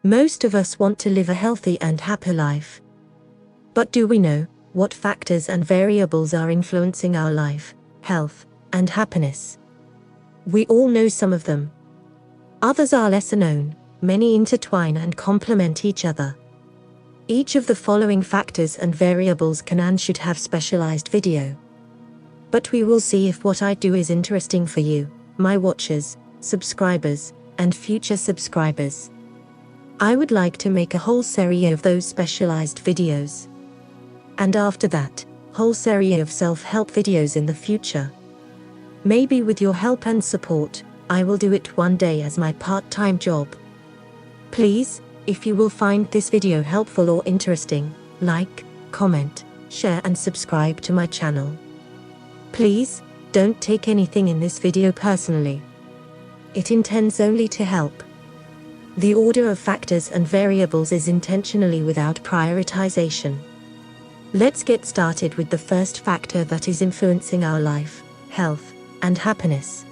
Most of us want to live a healthy and happy life. But do we know what factors and variables are influencing our life, health, and happiness? We all know some of them. Others are lesser known, many intertwine and complement each other. Each of the following factors and variables can and should have specialized video. But we will see if what I do is interesting for you, my watchers, subscribers, and future subscribers. I would like to make a whole series of those specialized videos. And after that, whole series of self-help videos in the future. Maybe with your help and support, I will do it one day as my part-time job. Please, if you will find this video helpful or interesting, like, comment, share and subscribe to my channel. Please, don't take anything in this video personally. It intends only to help. The order of factors and variables is intentionally without prioritization. Let's get started with the first factor that is influencing our life, health, and happiness.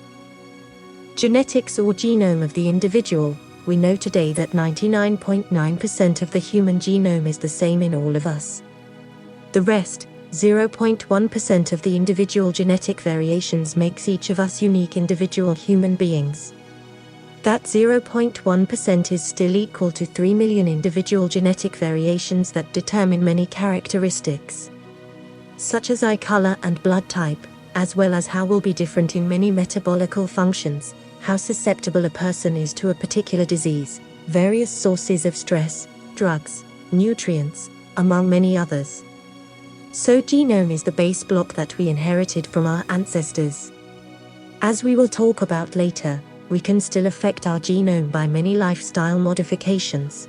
Genetics or genome of the individual. We know today that 99.9% of the human genome is the same in all of us. The rest, 0.1% of the individual genetic variations makes each of us unique individual human beings. That 0.1% is still equal to 3 million individual genetic variations that determine many characteristics, such as eye color and blood type, as well as how we'll be different in many metabolical functions, how susceptible a person is to a particular disease, various sources of stress, drugs, nutrients, among many others. So genome is the base block that we inherited from our ancestors. As we will talk about later, we can still affect our genome by many lifestyle modifications.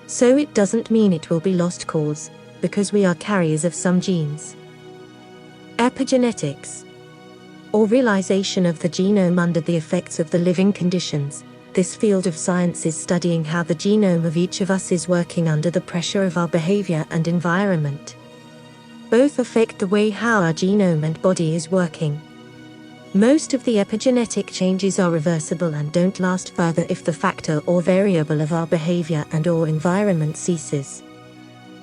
So it doesn't mean it will be lost cause, because we are carriers of some genes. Epigenetics, or realization of the genome under the effects of the living conditions. This field of science is studying how the genome of each of us is working under the pressure of our behavior and environment. Both affect the way how our genome and body is working. Most of the epigenetic changes are reversible and don't last further if the factor or variable of our behavior and/or environment ceases.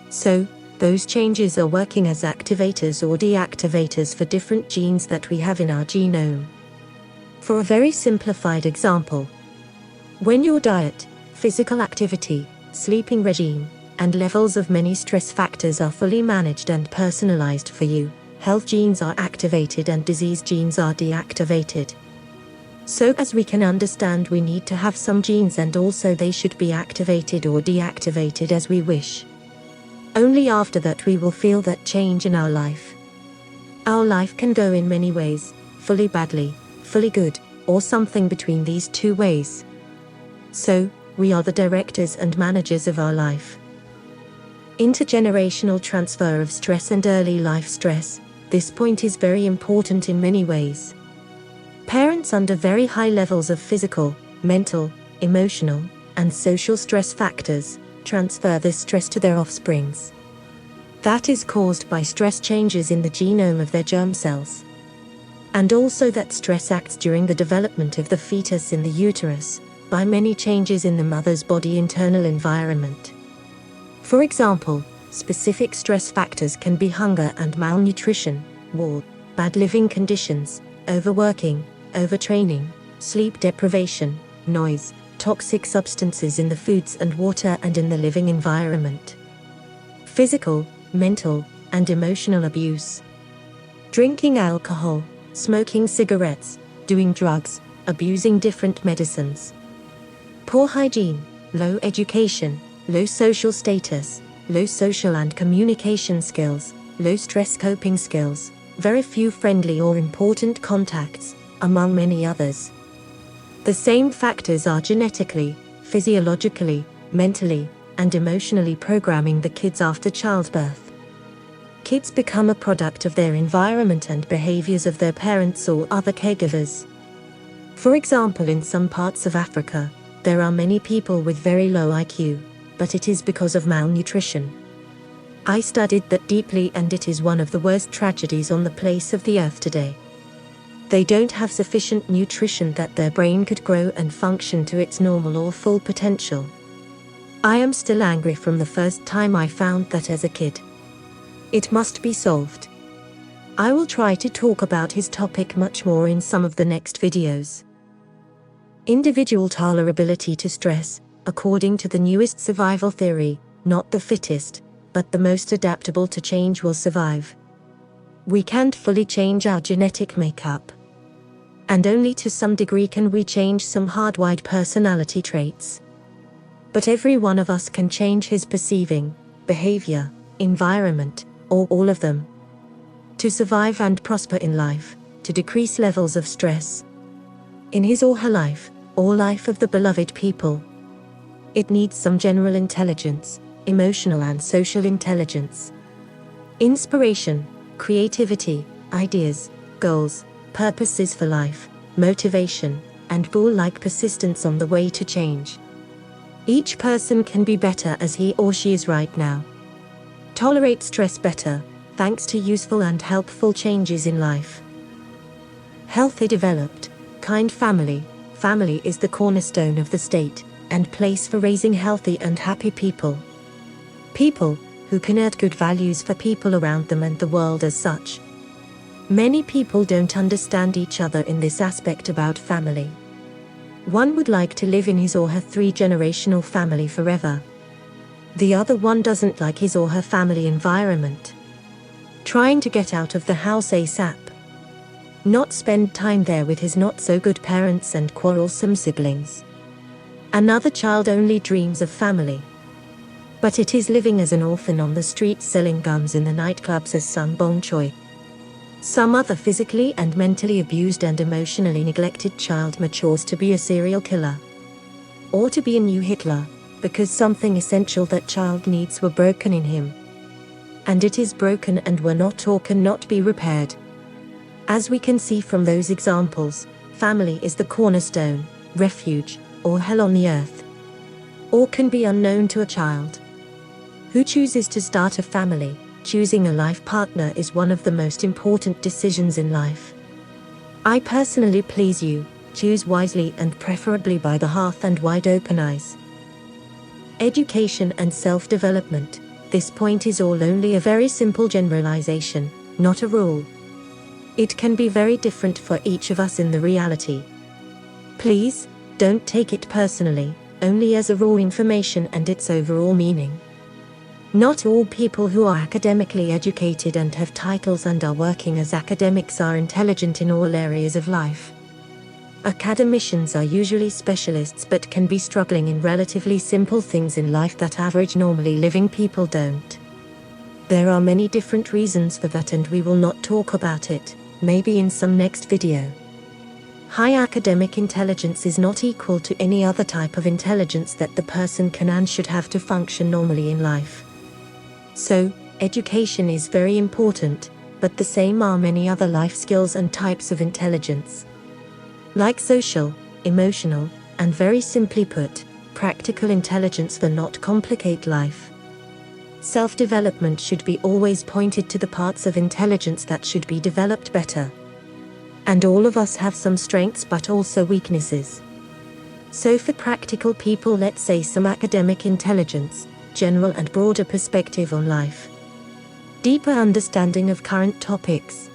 So, those changes are working as activators or deactivators for different genes that we have in our genome. For a very simplified example, when your diet, physical activity, sleeping regime, and levels of many stress factors are fully managed and personalized for you, health genes are activated and disease genes are deactivated. So as we can understand, we need to have some genes and also they should be activated or deactivated as we wish. Only after that we will feel that change in our life. Our life can go in many ways, fully badly, fully good, or something between these two ways. So, we are the directors and managers of our life. Intergenerational transfer of stress and early life stress. This point is very important in many ways. Parents under very high levels of physical, mental, emotional, and social stress factors transfer this stress to their offsprings. That is caused by stress changes in the genome of their germ cells. And also that stress acts during the development of the fetus in the uterus, by many changes in the mother's body internal environment. For example, specific stress factors can be hunger and malnutrition, war, bad living conditions, overworking, overtraining, sleep deprivation, noise, toxic substances in the foods and water and in the living environment. Physical, mental, and emotional abuse. Drinking alcohol, smoking cigarettes, doing drugs, abusing different medicines. Poor hygiene, low education, low social status, low social and communication skills, low stress coping skills, very few friendly or important contacts, among many others. The same factors are genetically, physiologically, mentally, and emotionally programming the kids after childbirth. Kids become a product of their environment and behaviors of their parents or other caregivers. For example, in some parts of Africa, there are many people with very low IQ, but it is because of malnutrition. I studied that deeply and it is one of the worst tragedies on the face of the earth today. They don't have sufficient nutrition that their brain could grow and function to its normal or full potential. I am still angry from the first time I found that as a kid. It must be solved. I will try to talk about his topic much more in some of the next videos. Individual tolerability to stress, according to the newest survival theory, not the fittest, but the most adaptable to change will survive. We can't fully change our genetic makeup. And only to some degree can we change some hardwired personality traits. But every one of us can change his perceiving, behavior, environment, or all of them. To survive and prosper in life, to decrease levels of stress. In his or her life, or life of the beloved people. It needs some general intelligence, emotional and social intelligence. Inspiration, creativity, ideas, goals, purposes for life, motivation, and bull-like persistence on the way to change. Each person can be better as he or she is right now. Tolerate stress better, thanks to useful and helpful changes in life. Healthy, developed, kind family. Family is the cornerstone of the state and place for raising healthy and happy people. People who can add good values for people around them and the world as such. Many people don't understand each other in this aspect about family. One would like to live in his or her 3-generational family forever. The other one doesn't like his or her family environment. Trying to get out of the house ASAP. Not spend time there with his not-so-good parents and quarrelsome siblings. Another child only dreams of family. But it is living as an orphan on the streets selling gums in the nightclubs as some bong choy. Some other physically and mentally abused and emotionally neglected child matures to be a serial killer. Or to be a new Hitler, because something essential that child needs were broken in him. And it is broken and were not or cannot be repaired. As we can see from those examples, family is the cornerstone, refuge, or hell on the earth. Or can be unknown to a child. Who chooses to start a family? Choosing a life partner is one of the most important decisions in life. I personally please you, choose wisely and preferably by the hearth and wide open eyes. Education and self-development. This point is all only a very simple generalization, not a rule. It can be very different for each of us in the reality. Please, don't take it personally, only as a raw information and its overall meaning. Not all people who are academically educated and have titles and are working as academics are intelligent in all areas of life. Academicians are usually specialists but can be struggling in relatively simple things in life that average normally living people don't. There are many different reasons for that and we will not talk about it, maybe in some next video. High academic intelligence is not equal to any other type of intelligence that the person can and should have to function normally in life. So, education is very important, but the same are many other life skills and types of intelligence. Like social, emotional, and very simply put, practical intelligence for not complicate life. Self-development should be always pointed to the parts of intelligence that should be developed better. And all of us have some strengths but also weaknesses. So for practical people, let's say some academic intelligence, general and broader perspective on life. Deeper understanding of current topics.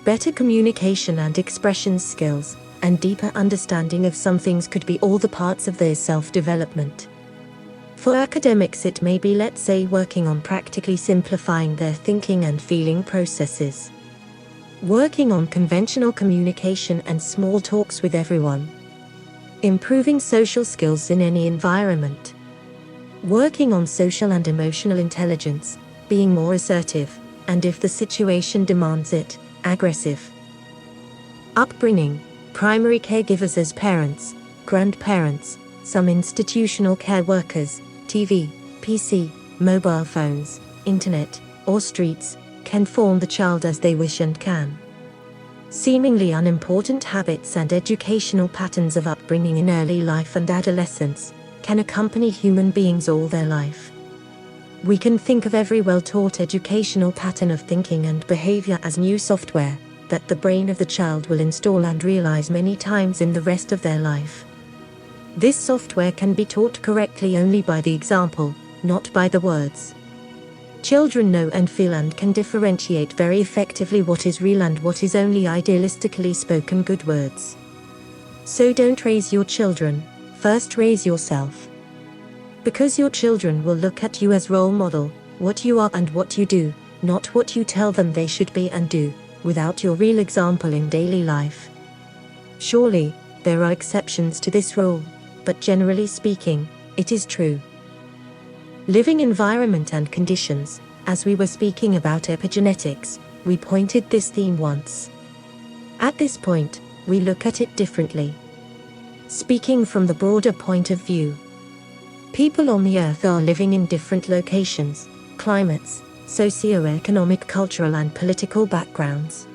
Better communication and expression skills, and deeper understanding of some things could be all the parts of their self-development. For academics it may be, let's say, working on practically simplifying their thinking and feeling processes. Working on conventional communication and small talks with everyone. Improving social skills in any environment. Working on social and emotional intelligence, being more assertive, and if the situation demands it, aggressive. Upbringing, primary caregivers as parents, grandparents, some institutional care workers, TV, PC, mobile phones, internet, or streets, can form the child as they wish and can. Seemingly unimportant habits and educational patterns of upbringing in early life and adolescence can accompany human beings all their life. We can think of every well-taught educational pattern of thinking and behavior as new software that the brain of the child will install and realize many times in the rest of their life. This software can be taught correctly only by the example, not by the words. Children know and feel and can differentiate very effectively what is real and what is only idealistically spoken good words. So don't raise your children, first raise yourself. Because your children will look at you as role model, what you are and what you do, not what you tell them they should be and do, without your real example in daily life. Surely, there are exceptions to this rule, but generally speaking, it is true. Living environment and conditions. As we were speaking about epigenetics, we pointed this theme once. At this point, we look at it differently. Speaking from the broader point of view, people on the earth are living in different locations, climates, socio-economic, cultural and political backgrounds.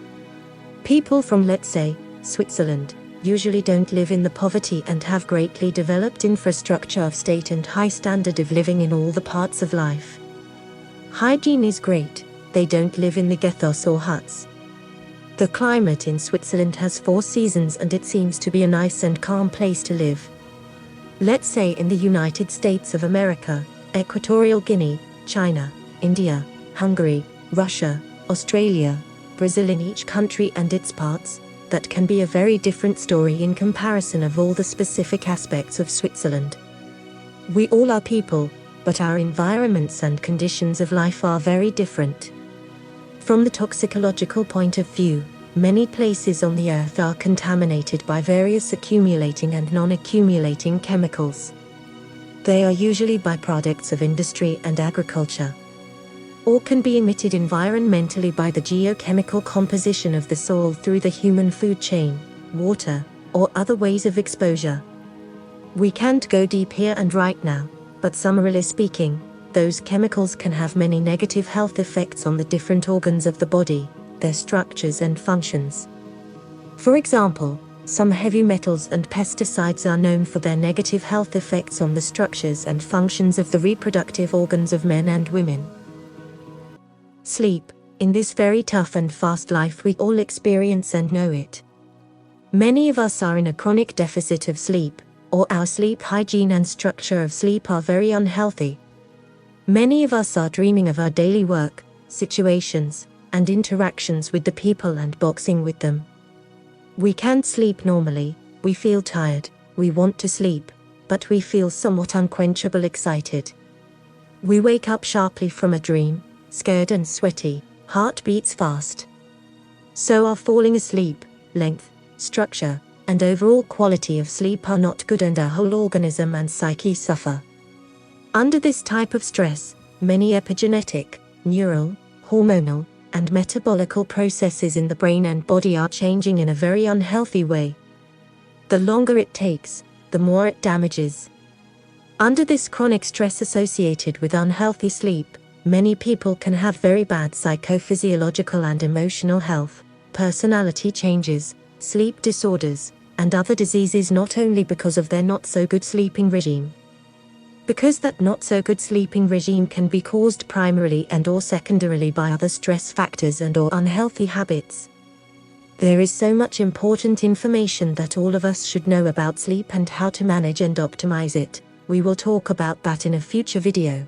People from, let's say, Switzerland, usually don't live in the poverty and have greatly developed infrastructure of state and high standard of living in all the parts of life. Hygiene is great, they don't live in the ghettos or huts. The climate in Switzerland has 4 seasons and it seems to be a nice and calm place to live. Let's say in the United States of America, Equatorial Guinea, China, India, Hungary, Russia, Australia, Brazil, in each country and its parts, that can be a very different story in comparison of all the specific aspects of Switzerland. We all are people, but our environments and conditions of life are very different. From the toxicological point of view, many places on the earth are contaminated by various accumulating and non-accumulating chemicals. They are usually byproducts of industry and agriculture, or can be emitted environmentally by the geochemical composition of the soil through the human food chain, water, or other ways of exposure. We can't go deep here and right now, but summarily speaking, those chemicals can have many negative health effects on the different organs of the body, their structures and functions. For example, some heavy metals and pesticides are known for their negative health effects on the structures and functions of the reproductive organs of men and women. Sleep. In this very tough and fast life we all experience and know it. Many of us are in a chronic deficit of sleep, or our sleep hygiene and structure of sleep are very unhealthy. Many of us are dreaming of our daily work, situations, and interactions with the people and boxing with them. We can't sleep normally, we feel tired, we want to sleep, but we feel somewhat unquenchable excited. We wake up sharply from a dream, scared and sweaty, heart beats fast. So our falling asleep, length, structure, and overall quality of sleep are not good and our whole organism and psyche suffer. Under this type of stress, many epigenetic, neural, hormonal, and metabolical processes in the brain and body are changing in a very unhealthy way. The longer it takes, the more it damages. Under this chronic stress associated with unhealthy sleep, many people can have very bad psychophysiological and emotional health, personality changes, sleep disorders, and other diseases, not only because of their not so good sleeping regime. Because that not so good sleeping regime can be caused primarily and or secondarily by other stress factors and or unhealthy habits. There is so much important information that all of us should know about sleep and how to manage and optimize it. We will talk about that in a future video.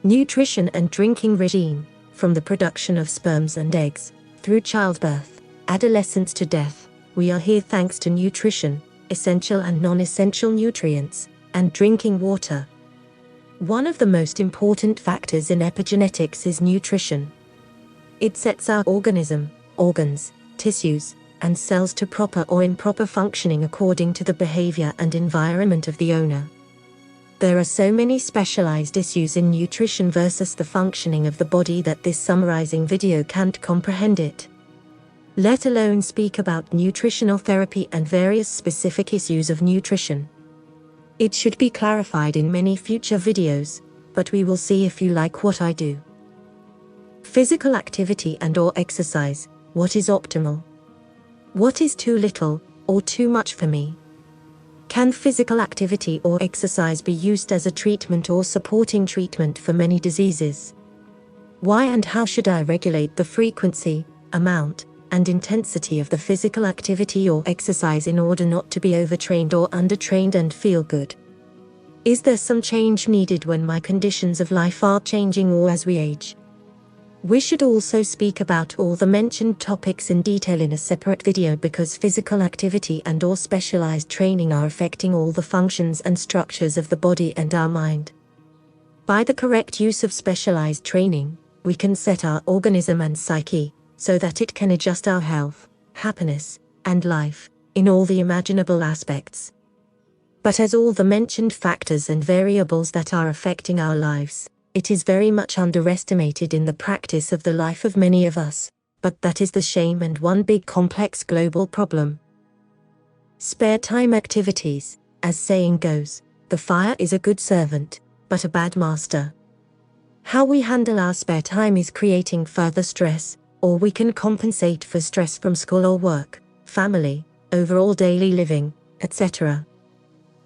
Nutrition and drinking regime, from the production of sperms and eggs, through childbirth, adolescence to death, we are here thanks to nutrition, essential and non-essential nutrients, and drinking water. One of the most important factors in epigenetics is nutrition. It sets our organism, organs, tissues, and cells to proper or improper functioning according to the behavior and environment of the owner. There are so many specialized issues in nutrition versus the functioning of the body that this summarizing video can't comprehend it. Let alone speak about nutritional therapy and various specific issues of nutrition. It should be clarified in many future videos, but we will see if you like what I do. Physical activity and or exercise, what is optimal? What is too little, or too much for me? Can physical activity or exercise be used as a treatment or supporting treatment for many diseases? Why and how should I regulate the frequency, amount, and intensity of the physical activity or exercise in order not to be overtrained or undertrained and feel good? Is there some change needed when my conditions of life are changing or as we age? We should also speak about all the mentioned topics in detail in a separate video because physical activity and or specialized training are affecting all the functions and structures of the body and our mind. By the correct use of specialized training, we can set our organism and psyche so that it can adjust our health, happiness, and life in all the imaginable aspects. But as all the mentioned factors and variables that are affecting our lives, it is very much underestimated in the practice of the life of many of us, but that is the shame and one big complex global problem. Spare time activities, as saying goes, the fire is a good servant, but a bad master. How we handle our spare time is creating further stress, or we can compensate for stress from school or work, family, overall daily living, etc.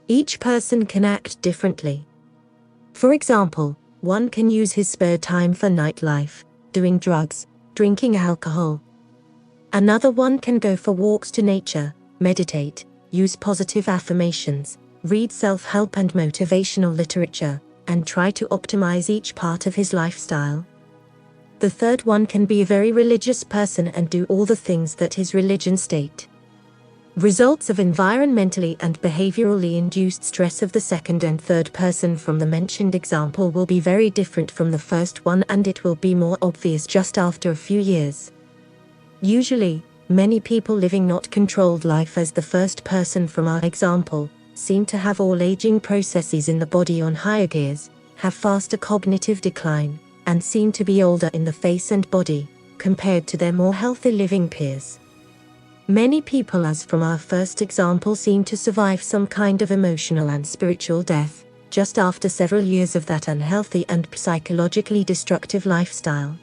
Each person can act differently. For example, one can use his spare time for nightlife, doing drugs, drinking alcohol. Another one can go for walks to nature, meditate, use positive affirmations, read self-help and motivational literature, and try to optimize each part of his lifestyle. The third one can be a very religious person and do all the things that his religion state. Results of environmentally and behaviorally induced stress of the second and third person from the mentioned example will be very different from the first one, and it will be more obvious just after a few years. Usually, many people living not controlled life as the first person from our example, seem to have all aging processes in the body on higher gears, have faster cognitive decline, and seem to be older in the face and body, compared to their more healthy living peers. Many people, as from our first example, seem to survive some kind of emotional and spiritual death, just after several years of that unhealthy and psychologically destructive lifestyle.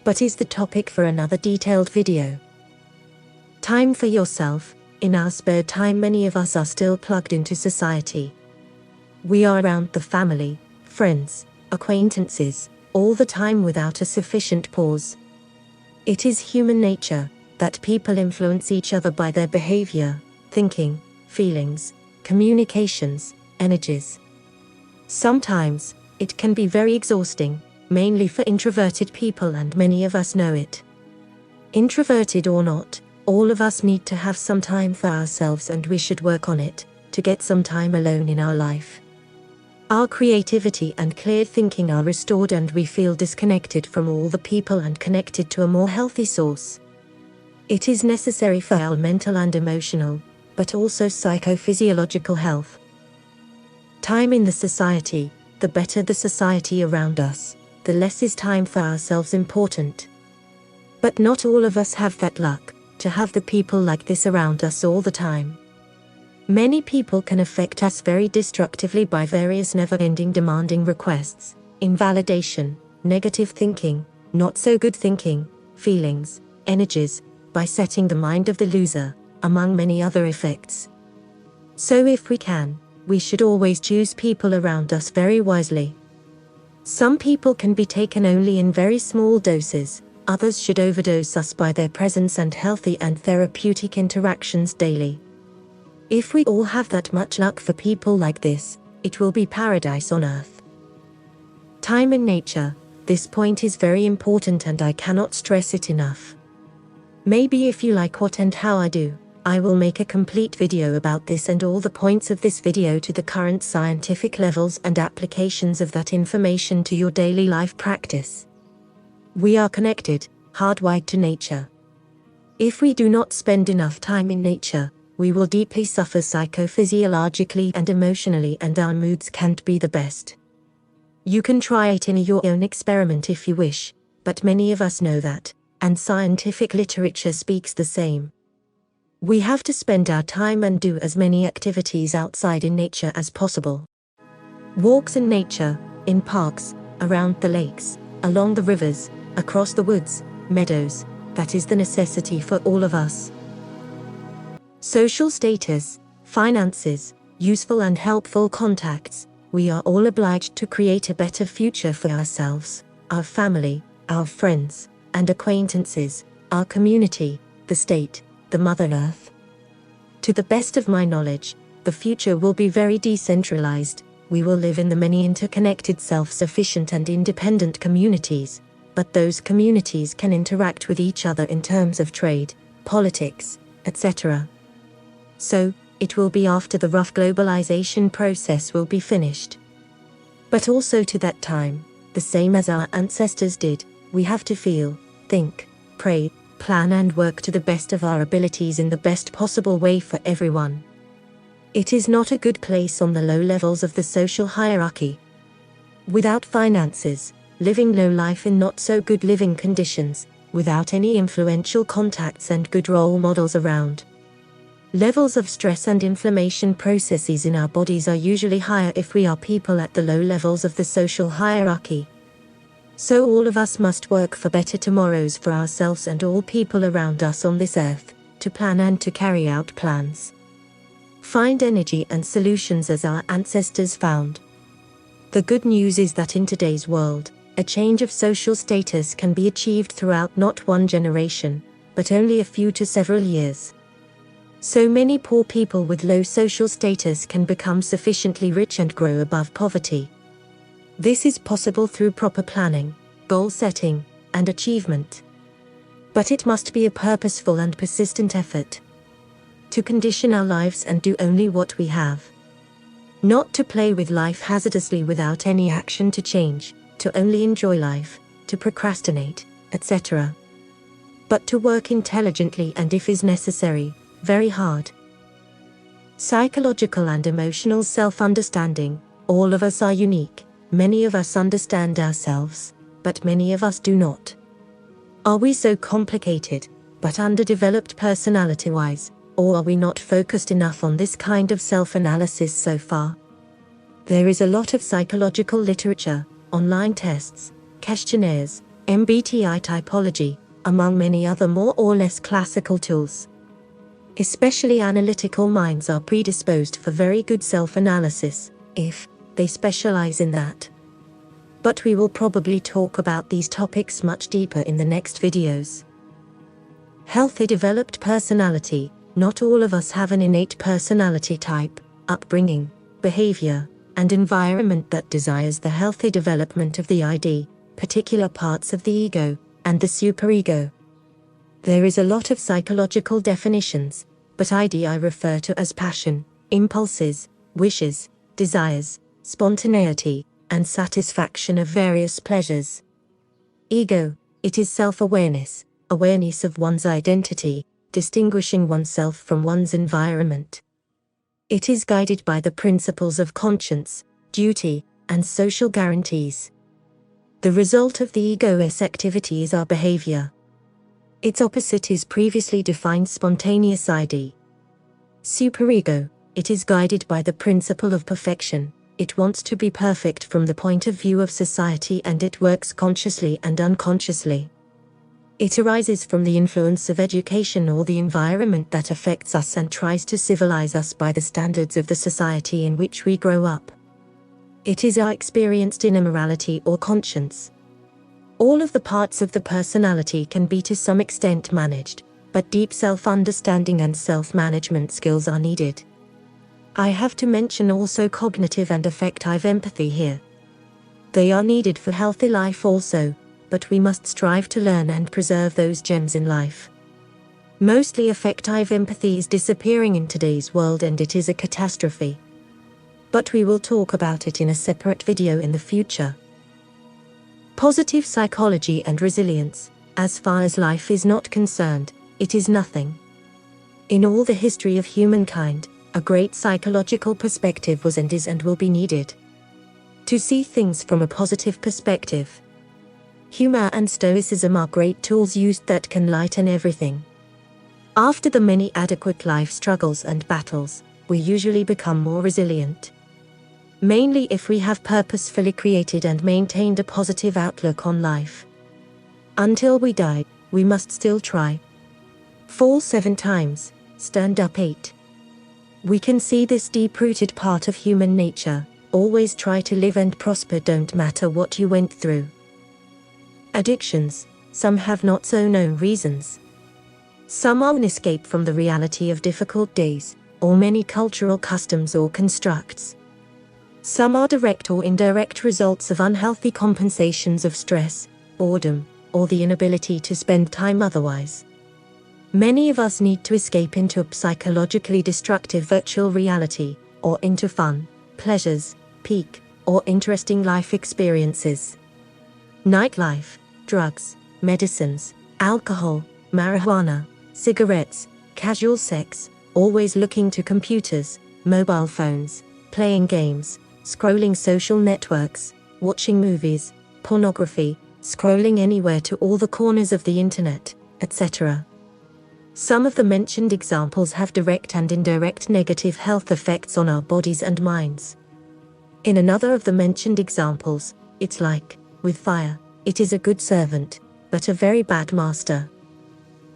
But is the topic for another detailed video. Time for yourself. In our spare time, many of us are still plugged into society. We are around the family, friends, acquaintances, all the time without a sufficient pause. It is human nature that people influence each other by their behavior, thinking, feelings, communications, energies. Sometimes, it can be very exhausting, mainly for introverted people, and many of us know it. Introverted or not, all of us need to have some time for ourselves, and we should work on it, to get some time alone in our life. Our creativity and clear thinking are restored and we feel disconnected from all the people and connected to a more healthy source. It is necessary for our mental and emotional, but also psychophysiological health. Time in the society. The better the society around us, the less is time for ourselves important. But not all of us have that luck, to have the people like this around us all the time. Many people can affect us very destructively by various never-ending demanding requests, invalidation, negative thinking, not so good thinking, feelings, energies, by setting the mind of the loser, among many other effects. So if we can, we should always choose people around us very wisely. Some people can be taken only in very small doses, others should overdose us by their presence and healthy and therapeutic interactions daily. If we all have that much luck for people like this, it will be paradise on earth. Time in nature. This point is very important and I cannot stress it enough. Maybe if you like what and how I do, I will make a complete video about this and all the points of this video to the current scientific levels and applications of that information to your daily life practice. We are connected, hardwired to nature. If we do not spend enough time in nature, we will deeply suffer psychophysiologically and emotionally, and our moods can't be the best. You can try it in your own experiment if you wish, but many of us know that, and scientific literature speaks the same. We have to spend our time and do as many activities outside in nature as possible. Walks in nature, in parks, around the lakes, along the rivers, across the woods, meadows, that is the necessity for all of us. Social status, finances, useful and helpful contacts, we are all obliged to create a better future for ourselves, our family, our friends, and acquaintances, our community, the state, the Mother Earth. To the best of my knowledge, the future will be very decentralized. We will live in the many interconnected, self-sufficient and independent communities, but those communities can interact with each other in terms of trade, politics, etc. So, it will be after the rough globalization process will be finished. But also to that time, the same as our ancestors did, we have to feel, think, pray, plan and work to the best of our abilities in the best possible way for everyone. It is not a good place on the low levels of the social hierarchy. Without finances, living low life in not so good living conditions, without any influential contacts and good role models around. Levels of stress and inflammation processes in our bodies are usually higher if we are people at the low levels of the social hierarchy. So all of us must work for better tomorrows for ourselves and all people around us on this earth, to plan and to carry out plans. Find energy and solutions as our ancestors found. The good news is that in today's world, a change of social status can be achieved throughout not one generation, but only a few to several years. So many poor people with low social status can become sufficiently rich and grow above poverty. This is possible through proper planning, goal setting, and achievement. But it must be a purposeful and persistent effort. To condition our lives and do only what we have. Not to play with life hazardously without any action to change, to only enjoy life, to procrastinate, etc. But to work intelligently and if is necessary, very hard. Psychological and emotional self-understanding. All of us are unique. Many of us understand ourselves, but many of us do not. Are we so complicated, but underdeveloped personality-wise, or are we not focused enough on this kind of self-analysis so far? There is a lot of psychological literature, online tests, questionnaires, MBTI typology, among many other more or less classical tools. Especially analytical minds are predisposed for very good self-analysis, if they specialize in that. But we will probably talk about these topics much deeper in the next videos. Healthy developed personality. Not all of us have an innate personality type, upbringing, behavior, and environment that desires the healthy development of the ID, particular parts of the ego, and the superego. There is a lot of psychological definitions, but ID I refer to as passion, impulses, wishes, desires, spontaneity, and satisfaction of various pleasures. Ego, it is self-awareness, awareness of one's identity, distinguishing oneself from one's environment. It is guided by the principles of conscience, duty, and social guarantees. The result of the ego's activity is our behavior. Its opposite is previously defined spontaneous ID. Superego, it is guided by the principle of perfection. It wants to be perfect from the point of view of society and it works consciously and unconsciously. It arises from the influence of education or the environment that affects us and tries to civilize us by the standards of the society in which we grow up. It is our experienced inner morality or conscience. All of the parts of the personality can be to some extent managed, but deep self-understanding and self-management skills are needed. I have to mention also cognitive and affective empathy here. They are needed for healthy life also, but we must strive to learn and preserve those gems in life. Mostly affective empathy is disappearing in today's world and it is a catastrophe. But we will talk about it in a separate video in the future. Positive psychology and resilience. As far as life is not concerned, it is nothing. In all the history of humankind, a great psychological perspective was and is and will be needed. To see things from a positive perspective. Humor and stoicism are great tools used that can lighten everything. After the many adequate life struggles and battles, we usually become more resilient. Mainly if we have purposefully created and maintained a positive outlook on life. Until we die, we must still try. Fall 7 times, stand up 8. We can see this deep-rooted part of human nature. Always try to live and prosper, don't matter what you went through. Addictions. Some have not so known reasons, Some are an escape from the reality of difficult days, or many cultural customs or constructs. Some are direct or indirect results of unhealthy compensations of stress, boredom, or the inability to spend time otherwise. Many of us need to escape into a psychologically destructive virtual reality, or into fun, pleasures, peak, or interesting life experiences. Nightlife, drugs, medicines, alcohol, marijuana, cigarettes, casual sex, always looking to computers, mobile phones, playing games, scrolling social networks, watching movies, pornography, scrolling anywhere to all the corners of the internet, etc. Some of the mentioned examples have direct and indirect negative health effects on our bodies and minds. In another of the mentioned examples, it's like, with fire, it is a good servant, but a very bad master.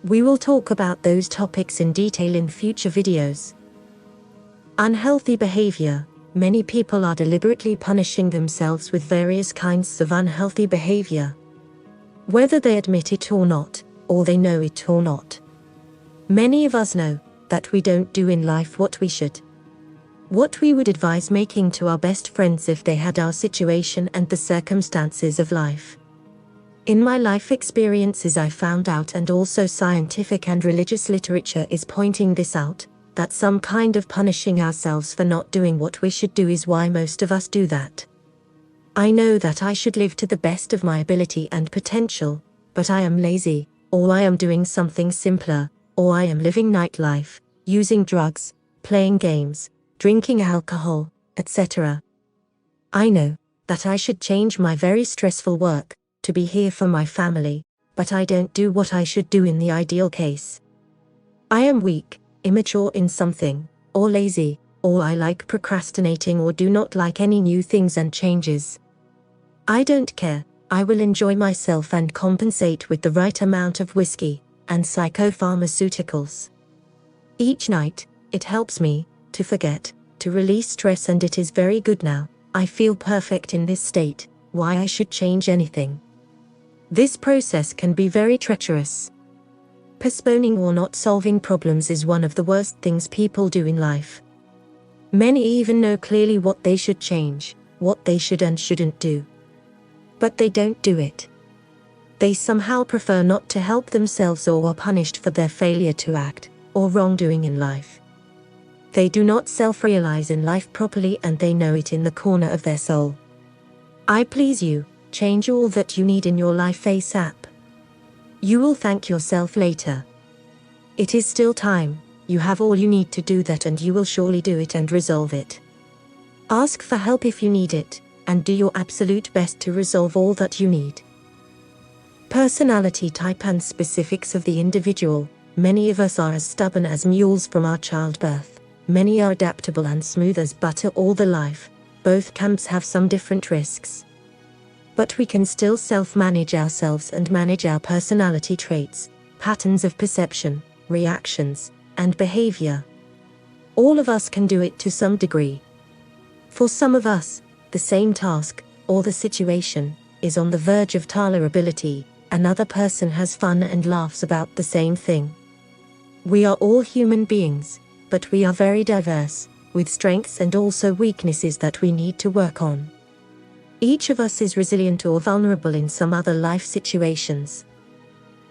We will talk about those topics in detail in future videos. Unhealthy behavior. Many people are deliberately punishing themselves with various kinds of unhealthy behavior. Whether they admit it or not, or they know it or not. Many of us know that we don't do in life what we should. What we would advise making to our best friends if they had our situation and the circumstances of life. In my life experiences I found out, and also scientific and religious literature is pointing this out, that some kind of punishing ourselves for not doing what we should do is why most of us do that. I know that I should live to the best of my ability and potential, but I am lazy, or I am doing something simpler, or I am living nightlife, using drugs, playing games, drinking alcohol, etc. I know that I should change my very stressful work, to be here for my family, but I don't do what I should do in the ideal case. I am weak, immature in something, or lazy, or I like procrastinating or do not like any new things and changes. I don't care, I will enjoy myself and compensate with the right amount of whiskey and psychopharmaceuticals. Each night, it helps me to forget, to release stress, and it is very good now. I feel perfect in this state. Why I should change anything? This process can be very treacherous. Postponing or not solving problems is one of the worst things people do in life. Many even know clearly what they should change, what they should and shouldn't do. But they don't do it. They somehow prefer not to help themselves or are punished for their failure to act, or wrongdoing in life. They do not self-realize in life properly, and they know it in the corner of their soul. I please you, change all that you need in your life ASAP. You will thank yourself later. It is still time, you have all you need to do that, and you will surely do it and resolve it. Ask for help if you need it, and do your absolute best to resolve all that you need. Personality type and specifics of the individual. Many of us are as stubborn as mules from our childbirth. Many are adaptable and smooth as butter all the life. Both camps have some different risks. But we can still self-manage ourselves and manage our personality traits, patterns of perception, reactions, and behavior. All of us can do it to some degree. For some of us, the same task, or the situation, is on the verge of tolerability. Another person has fun and laughs about the same thing. We are all human beings, but we are very diverse, with strengths and also weaknesses that we need to work on. Each of us is resilient or vulnerable in some other life situations.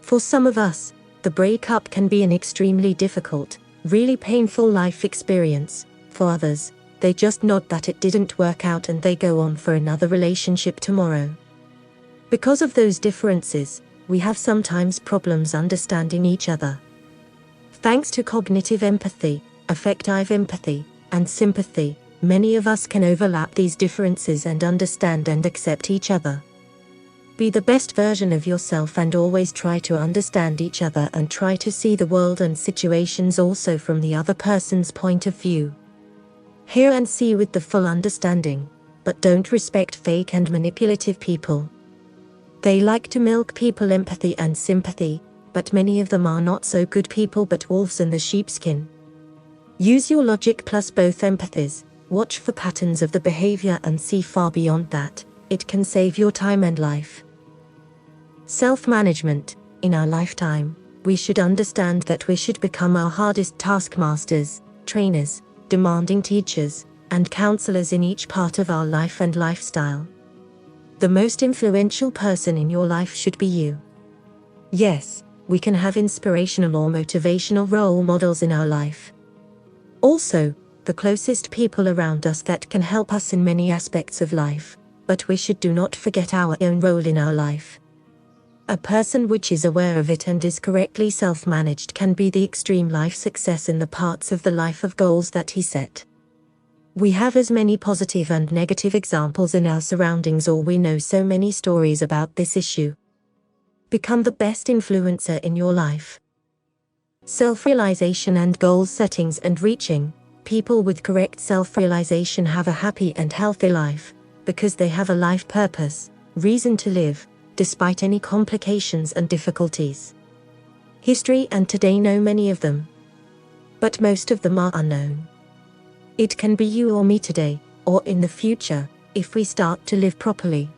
For some of us, the breakup can be an extremely difficult, really painful life experience. For others, they just nod that it didn't work out and they go on for another relationship tomorrow. Because of those differences, we have sometimes problems understanding each other. Thanks to cognitive empathy, affective empathy, and sympathy, many of us can overlap these differences and understand and accept each other. Be the best version of yourself and always try to understand each other and try to see the world and situations also from the other person's point of view. Hear and see with the full understanding, but don't respect fake and manipulative people. They like to milk people empathy and sympathy, but many of them are not so good people but wolves in the sheepskin. Use your logic plus both empathies, watch for patterns of the behavior and see far beyond that. It can save your time and life. Self-management. In our lifetime, We should understand that we should become our hardest taskmasters, trainers, demanding teachers, and counselors in each part of our life and lifestyle. The most influential person in your life should be you. Yes, we can have inspirational or motivational role models in our life. Also, the closest people around us that can help us in many aspects of life, but we should do not forget our own role in our life. A person which is aware of it and is correctly self-managed can be the extreme life success in the parts of the life of goals that he set. We have as many positive and negative examples in our surroundings, or we know so many stories about this issue. Become the best influencer in your life. Self-realization and goal settings and reaching. People with correct self-realization have a happy and healthy life, because they have a life purpose, reason to live, despite any complications and difficulties. History and today know many of them, but most of them are unknown. It can be you or me today, or in the future, if we start to live properly.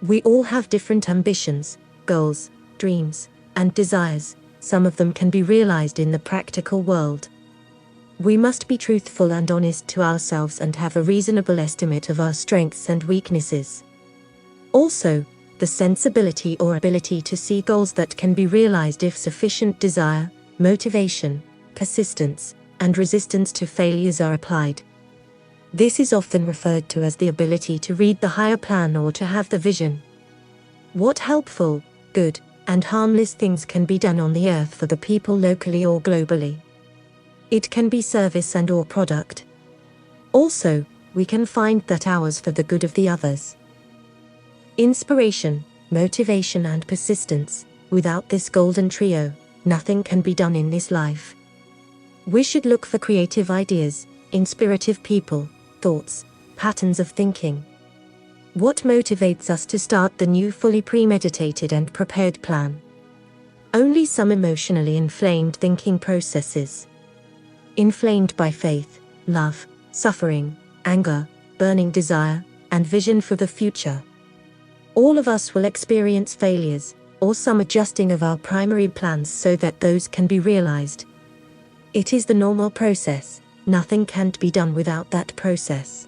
We all have different ambitions, goals, dreams, and desires. Some of them can be realized in the practical world. We must be truthful and honest to ourselves and have a reasonable estimate of our strengths and weaknesses. Also, the sensibility or ability to see goals that can be realized if sufficient desire, motivation, persistence, and resistance to failures are applied. This is often referred to as the ability to read the higher plan or to have the vision. What helpful, good, and harmless things can be done on the earth for the people locally or globally. It can be service and or product. Also, we can find that ours for the good of the others. Inspiration, motivation and persistence. Without this golden trio, nothing can be done in this life. We should look for creative ideas, inspirative people, thoughts, patterns of thinking. What motivates us to start the new fully premeditated and prepared plan? Only some emotionally inflamed thinking processes. Inflamed by faith, love, suffering, anger, burning desire, and vision for the future. All of us will experience failures, or some adjusting of our primary plans so that those can be realized. It is the normal process. Nothing can't be done without that process.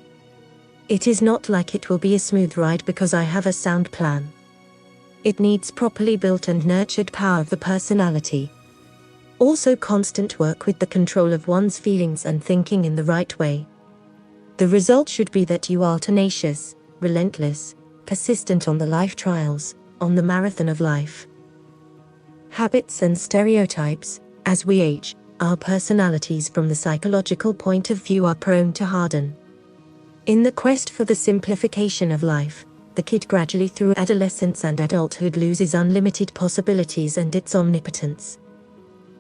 It is not like it will be a smooth ride because I have a sound plan. It needs properly built and nurtured power of the personality. Also constant work with the control of one's feelings and thinking in the right way. The result should be that you are tenacious, relentless, persistent on the life trials, on the marathon of life. Habits and stereotypes. As we age, our personalities from the psychological point of view are prone to harden. In the quest for the simplification of life, the kid gradually through adolescence and adulthood loses unlimited possibilities and its omnipotence.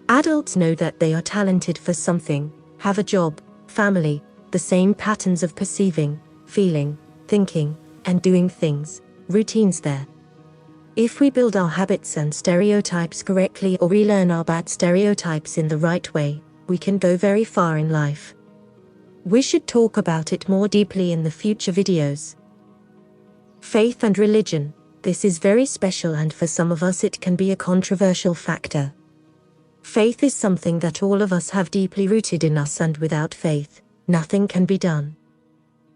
Adults know that they are talented for something, have a job, family, the same patterns of perceiving, feeling, thinking, and doing things, routines there. If we build our habits and stereotypes correctly or relearn our bad stereotypes in the right way, we can go very far in life. We should talk about it more deeply in the future videos. Faith and religion. This is very special and for some of us it can be a controversial factor. Faith is something that all of us have deeply rooted in us, and without faith, nothing can be done.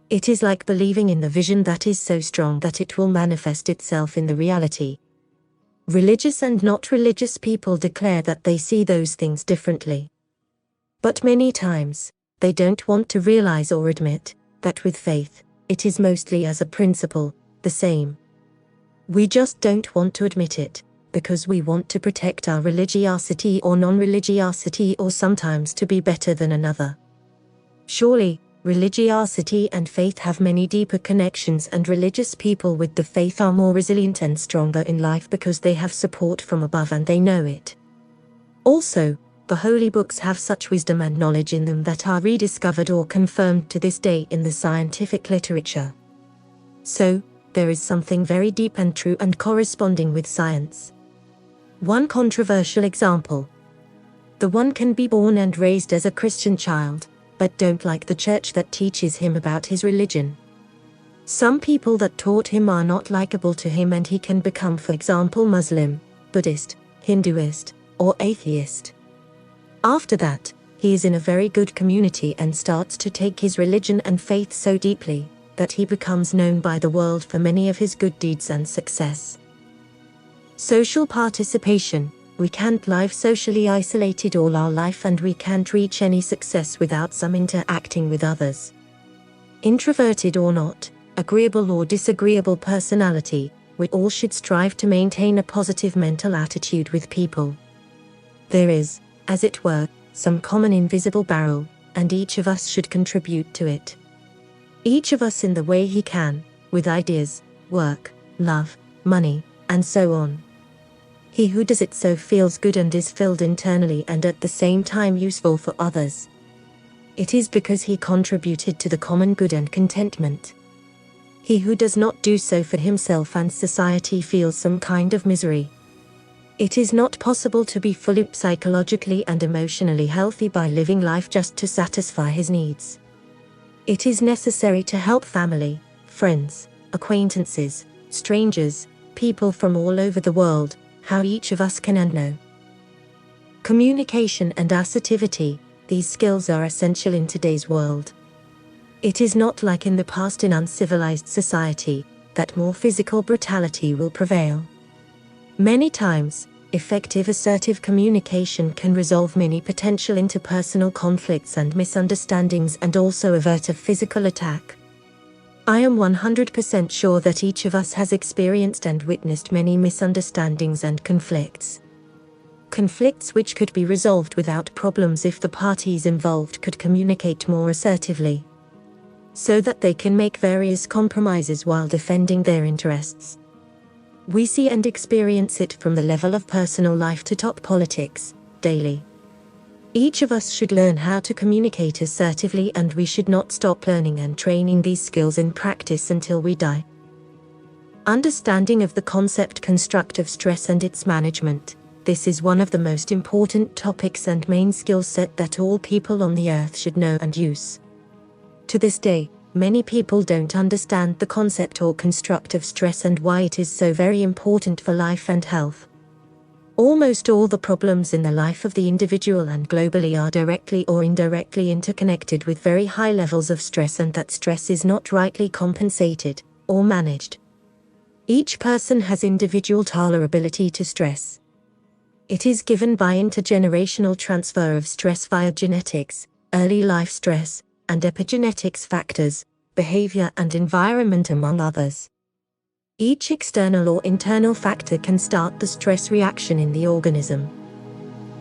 It is like believing in the vision that is so strong that it will manifest itself in the reality. Religious and not religious people declare that they see those things differently. But many times, they don't want to realize or admit that with faith, it is mostly as a principle, the same. We just don't want to admit it, because we want to protect our religiosity or non-religiosity, or sometimes to be better than another. Surely, religiosity and faith have many deeper connections, and religious people with the faith are more resilient and stronger in life because they have support from above and they know it. Also, the holy books have such wisdom and knowledge in them that are rediscovered or confirmed to this day in the scientific literature. So, there is something very deep and true and corresponding with science. One controversial example. The one can be born and raised as a Christian child, but don't like the church that teaches him about his religion. Some people that taught him are not likable to him and he can become, for example, Muslim, Buddhist, Hinduist, or atheist. After that, he is in a very good community and starts to take his religion and faith so deeply that he becomes known by the world for many of his good deeds and success. Social participation. We can't live socially isolated all our life, and we can't reach any success without some interacting with others. Introverted or not, agreeable or disagreeable personality, we all should strive to maintain a positive mental attitude with people. There is, as it were, some common invisible barrel, and each of us should contribute to it. Each of us in the way he can, with ideas, work, love, money, and so on. He who does it so feels good and is filled internally and at the same time useful for others. It is because he contributed to the common good and contentment. He who does not do so for himself and society feels some kind of misery. It is not possible to be fully psychologically and emotionally healthy by living life just to satisfy his needs. It is necessary to help family, friends, acquaintances, strangers, people from all over the world, how each of us can and know. Communication and assertivity, these skills are essential in today's world. It is not like in the past in uncivilized society, that more physical brutality will prevail. Many times, effective assertive communication can resolve many potential interpersonal conflicts and misunderstandings and also avert a physical attack. I am 100% sure that each of us has experienced and witnessed many misunderstandings and conflicts. Conflicts which could be resolved without problems if the parties involved could communicate more assertively, so that they can make various compromises while defending their interests. We see and experience it from the level of personal life to top politics, daily. Each of us should learn how to communicate assertively, and we should not stop learning and training these skills in practice until we die. Understanding of the concept constructive stress and its management. This is one of the most important topics and main skill set that all people on the earth should know and use. To this day, many people don't understand the concept or constructive stress and why it is so very important for life and health. Almost all the problems in the life of the individual and globally are directly or indirectly interconnected with very high levels of stress, and that stress is not rightly compensated or managed. Each person has individual tolerability to stress. It is given by intergenerational transfer of stress via genetics, early life stress, and epigenetics factors, behavior and environment among others. Each external or internal factor can start the stress reaction in the organism.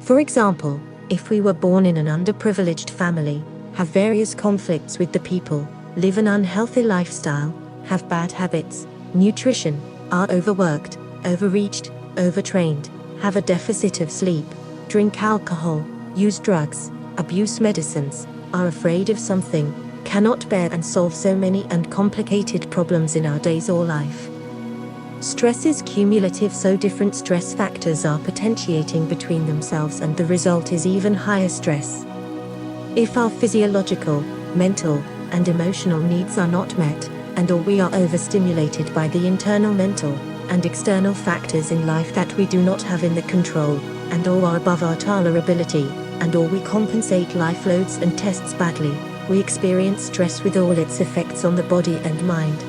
For example, if we were born in an underprivileged family, have various conflicts with the people, live an unhealthy lifestyle, have bad habits, nutrition, are overworked, overreached, overtrained, have a deficit of sleep, drink alcohol, use drugs, abuse medicines, are afraid of something, cannot bear and solve so many and complicated problems in our days or life. Stress is cumulative, so different stress factors are potentiating between themselves, and the result is even higher stress. If our physiological, mental, and emotional needs are not met, and or we are overstimulated by the internal mental and external factors in life that we do not have in the control, and or are above our tolerability, and or we compensate life loads and tests badly, we experience stress with all its effects on the body and mind.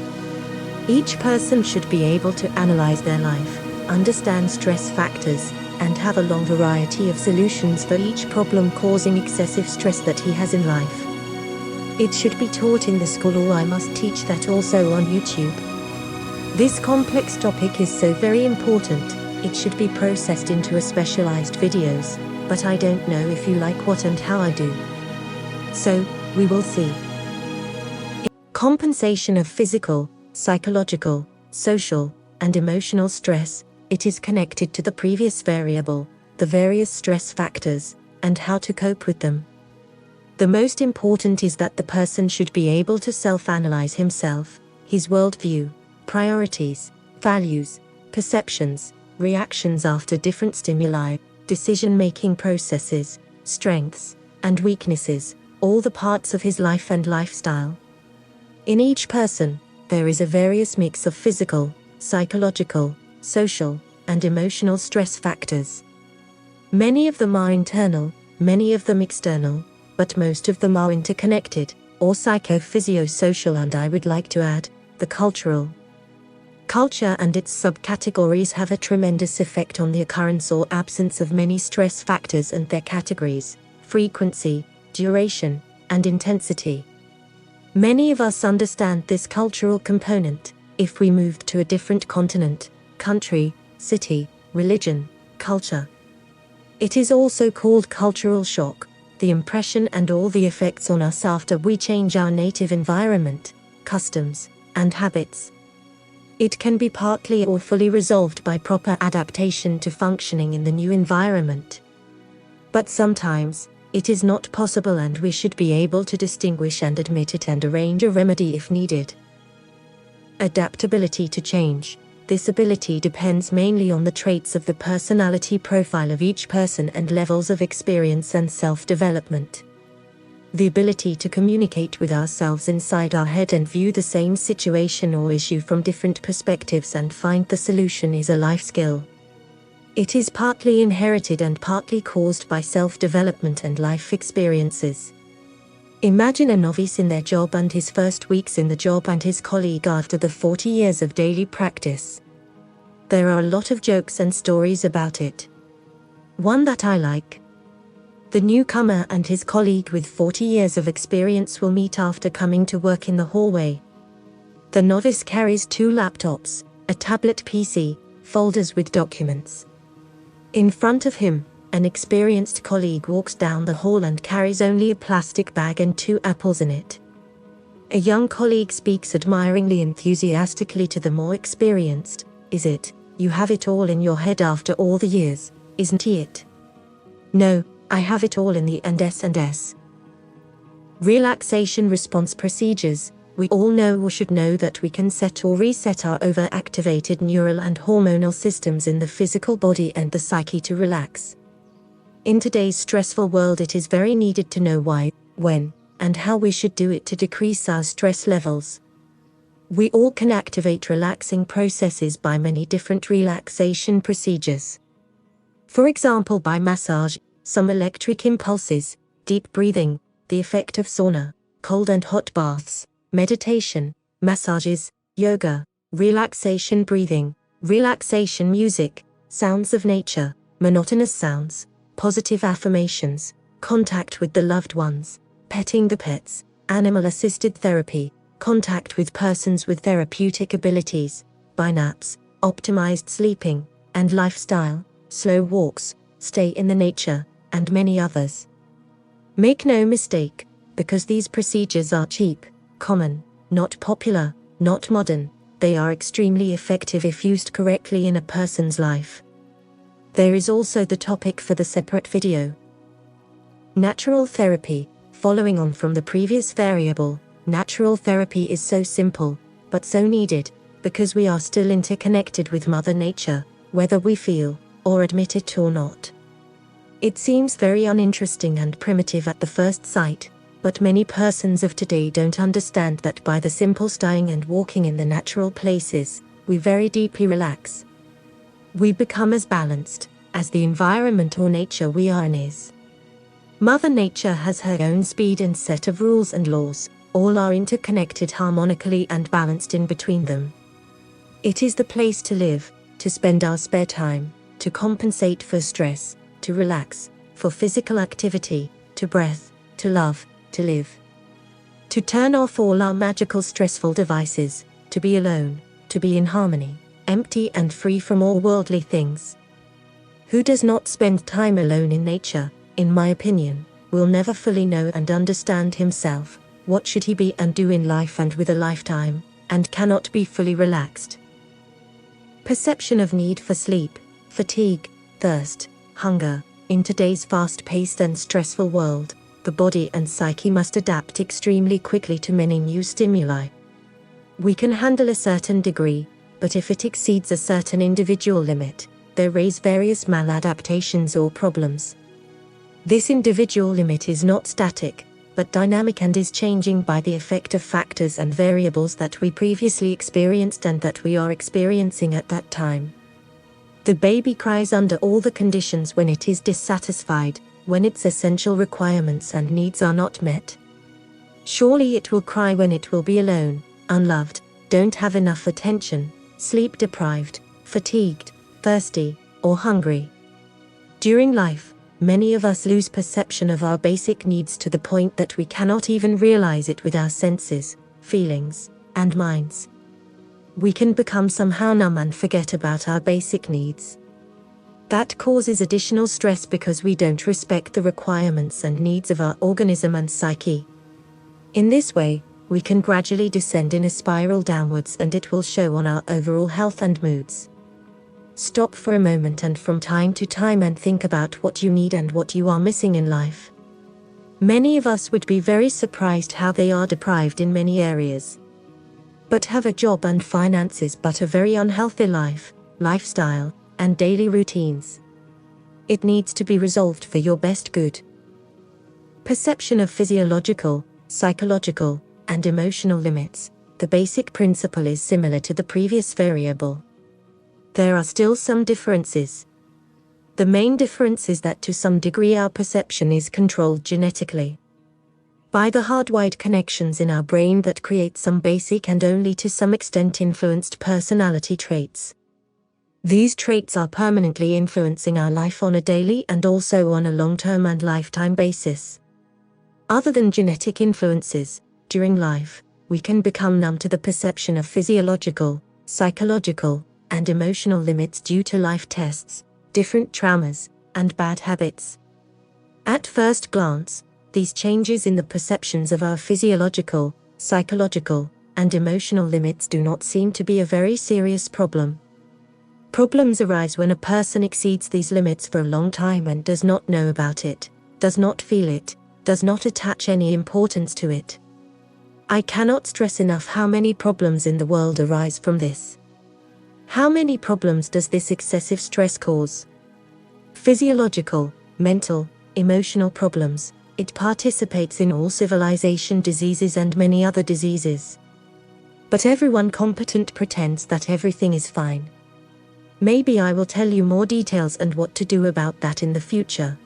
Each person should be able to analyze their life, understand stress factors, and have a long variety of solutions for each problem causing excessive stress that he has in life. It should be taught in the school, or I must teach that also on YouTube. This complex topic is so very important, it should be processed into a specialized videos, but I don't know if you like what and how I do. So, we will see. Compensation of physical, psychological, social, and emotional stress. It is connected to the previous variable, the various stress factors, and how to cope with them. The most important is that the person should be able to self-analyze himself, his worldview, priorities, values, perceptions, reactions after different stimuli, decision-making processes, strengths, and weaknesses, all the parts of his life and lifestyle. In each person, there is a various mix of physical, psychological, social, and emotional stress factors. Many of them are internal, many of them external, but most of them are interconnected, or psychophysiosocial, and I would like to add, the cultural. Culture and its subcategories have a tremendous effect on the occurrence or absence of many stress factors and their categories, frequency, duration, and intensity. Many of us understand this cultural component if we moved to a different continent, country, city, religion, culture. It is also called cultural shock, the impression and all the effects on us after we change our native environment, customs, and habits. It can be partly or fully resolved by proper adaptation to functioning in the new environment. But sometimes, it is not possible, and we should be able to distinguish and admit it and arrange a remedy if needed. Adaptability to change. This ability depends mainly on the traits of the personality profile of each person and levels of experience and self-development. The ability to communicate with ourselves inside our head and view the same situation or issue from different perspectives and find the solution is a life skill. It is partly inherited and partly caused by self-development and life experiences. Imagine a novice in their job and his first weeks in the job and his colleague after the 40 years of daily practice. There are a lot of jokes and stories about it. One that I like. The newcomer and his colleague with 40 years of experience will meet after coming to work in the hallway. The novice carries 2 laptops, a tablet PC, folders with documents. In front of him, an experienced colleague walks down the hall and carries only a plastic bag and 2 apples in it. A young colleague speaks admiringly, enthusiastically to the more experienced. "Is it? You have it all in your head after all the years, isn't it?" "No, I have it all in the S&S. Relaxation response procedures. We all know or should know that we can set or reset our overactivated neural and hormonal systems in the physical body and the psyche to relax. In today's stressful world, it is very needed to know why, when, and how we should do it to decrease our stress levels. We all can activate relaxing processes by many different relaxation procedures. For example, by massage, some electric impulses, deep breathing, the effect of sauna, cold and hot baths, meditation, massages, yoga, relaxation breathing, relaxation music, sounds of nature, monotonous sounds, positive affirmations, contact with the loved ones, petting the pets, animal-assisted therapy, contact with persons with therapeutic abilities, by naps, optimized sleeping, and lifestyle, slow walks, stay in the nature, and many others. Make no mistake, because these procedures are cheap, common, not popular, not modern, they are extremely effective if used correctly in a person's life. There is also the topic for the separate video. Natural therapy. Following on from the previous variable, natural therapy is so simple, but so needed, because we are still interconnected with Mother Nature, whether we feel or admit it or not. It seems very uninteresting and primitive at the first sight, but many persons of today don't understand that by the simple staying and walking in the natural places, we very deeply relax. We become as balanced as the environment or nature we are in is. Mother Nature has her own speed and set of rules and laws, all are interconnected harmonically and balanced in between them. It is the place to live, to spend our spare time, to compensate for stress, to relax, for physical activity, to breath, to love, to live. To turn off all our magical stressful devices, to be alone, to be in harmony, empty and free from all worldly things. Who does not spend time alone in nature, in my opinion, will never fully know and understand himself, what should he be and do in life and with a lifetime, and cannot be fully relaxed. Perception of need for sleep, fatigue, thirst, hunger. In today's fast-paced and stressful world, the body and psyche must adapt extremely quickly to many new stimuli. We can handle a certain degree, but if it exceeds a certain individual limit, there raise various maladaptations or problems. This individual limit is not static, but dynamic and is changing by the effect of factors and variables that we previously experienced and that we are experiencing at that time. The baby cries under all the conditions when it is dissatisfied, when its essential requirements and needs are not met. Surely it will cry when it will be alone, unloved, don't have enough attention, sleep deprived, fatigued, thirsty, or hungry. During life, many of us lose perception of our basic needs to the point that we cannot even realize it with our senses, feelings, and minds. We can become somehow numb and forget about our basic needs. That causes additional stress because we don't respect the requirements and needs of our organism and psyche. In this way, we can gradually descend in a spiral downwards, and it will show on our overall health and moods. Stop for a moment and from time to time and think about what you need and what you are missing in life. Many of us would be very surprised how they are deprived in many areas, but have a job and finances but a very unhealthy lifestyle, and daily routines. It needs to be resolved for your best good. Perception of physiological, psychological, and emotional limits. The basic principle is similar to the previous variable. There are still some differences. The main difference is that to some degree our perception is controlled genetically by the hardwired connections in our brain that create some basic and only to some extent influenced personality traits. These traits are permanently influencing our life on a daily and also on a long-term and lifetime basis. Other than genetic influences, during life, we can become numb to the perception of physiological, psychological, and emotional limits due to life tests, different traumas, and bad habits. At first glance, these changes in the perceptions of our physiological, psychological, and emotional limits do not seem to be a very serious problem. Problems arise when a person exceeds these limits for a long time and does not know about it, does not feel it, does not attach any importance to it. I cannot stress enough how many problems in the world arise from this. How many problems does this excessive stress cause? Physiological, mental, emotional problems. It participates in all civilization diseases and many other diseases. But everyone competent pretends that everything is fine. Maybe I will tell you more details and what to do about that in the future.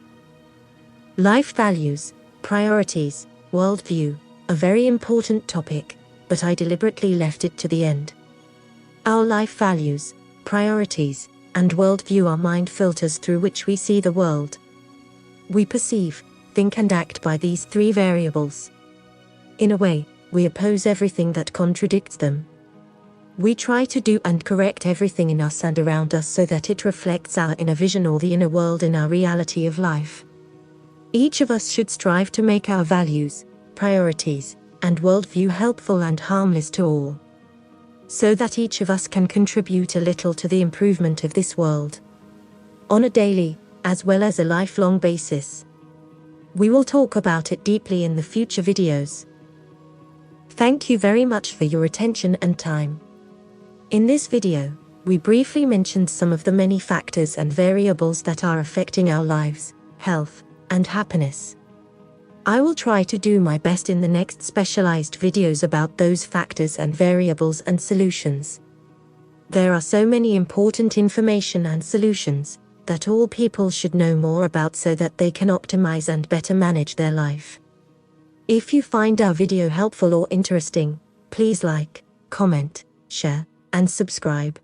Life values, priorities, worldview, a very important topic, but I deliberately left it to the end. Our life values, priorities, and worldview are mind filters through which we see the world. We perceive, think and act by these three variables. In a way, we oppose everything that contradicts them. We try to do and correct everything in us and around us so that it reflects our inner vision or the inner world in our reality of life. Each of us should strive to make our values, priorities, and worldview helpful and harmless to all, so that each of us can contribute a little to the improvement of this world, on a daily, as well as a lifelong basis. We will talk about it deeply in the future videos. Thank you very much for your attention and time. In this video, we briefly mentioned some of the many factors and variables that are affecting our lives, health, and happiness. I will try to do my best in the next specialized videos about those factors and variables and solutions. There are so many important information and solutions that all people should know more about so that they can optimize and better manage their life. If you find our video helpful or interesting, please like, comment, share, and subscribe.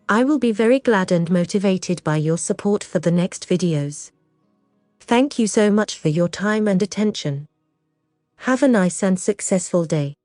I will be very glad and motivated by your support for the next videos. Thank you so much for your time and attention. Have a nice and successful day.